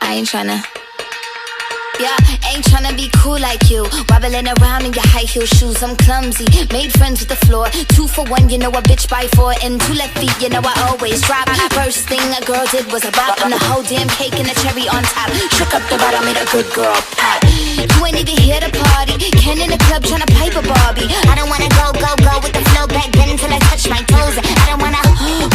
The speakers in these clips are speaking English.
I ain't tryna. Yeah, ain't tryna be cool like you. Wobbling around in your high heel shoes, I'm clumsy. Made friends with the floor. 2 for 1, you know a bitch by 4. And 2 left feet, you know I always drop. First thing a girl did was a bop. And the whole damn cake and the cherry on top. Shook up the bottom, made a good girl pop. You ain't even here to party. Ken in the club tryna pipe a Barbie. I don't wanna go with the flow back then until I touch my toes. I don't wanna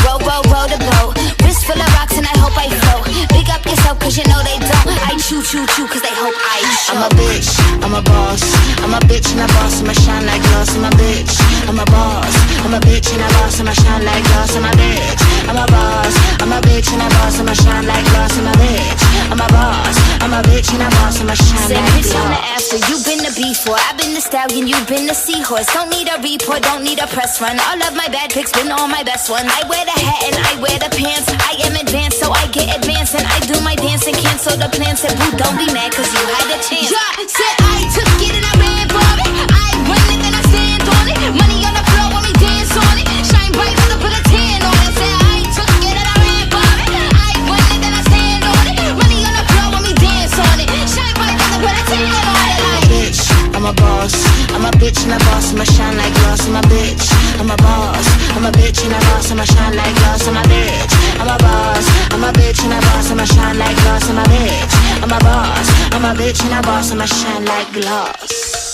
roll the boat. Wrist full of rocks and I hope I float. Big up yourself cause you know they don't. I chew cause they hope I show. I'm a bitch, I'm a boss. I'm a bitch and a boss, I'ma shine like glass. I'm a bitch, I'm a boss. I'm a bitch and a boss, I'ma shine like glass. I'm a bitch, I'm a boss. I'm a bitch and a boss, I'ma shine like glass. I'm a bitch, I'm a boss. I'm a bitch and a boss, I'ma shine like glass. Bitch, I'm the after, you been the before. I've been the stallion, you've been the seahorse. Don't need a report, don't need a press run. All of my bad pics been all my best ones. I wear the hat and I wear the pants. I am advanced, so I get advanced. And I do my dance and cancel the plans. Said, boo, don't be mad cause you had a chance. Yeah, said I took it and I ran for it. I run it and I stand on it. Money on the floor when we dance on it. Shine bright as I put a tan on it. Said I took it and I ran for it. I run it and I stand on it. Money on the floor when we dance on it. Shine bright as I put a tan on it. Like, bitch, I'm a boss. I'm a bitch and a boss. I'ma shine like glass. I'm a bitch, I'm a boss. I'm a bitch and a boss. I'ma shine like glass. I'm a bitch, I'm a boss. I'm a bitch and a boss. I'ma shine like glass. I'm a bitch, I'm a boss. I'm a bitch and a boss. I'ma shine like glass.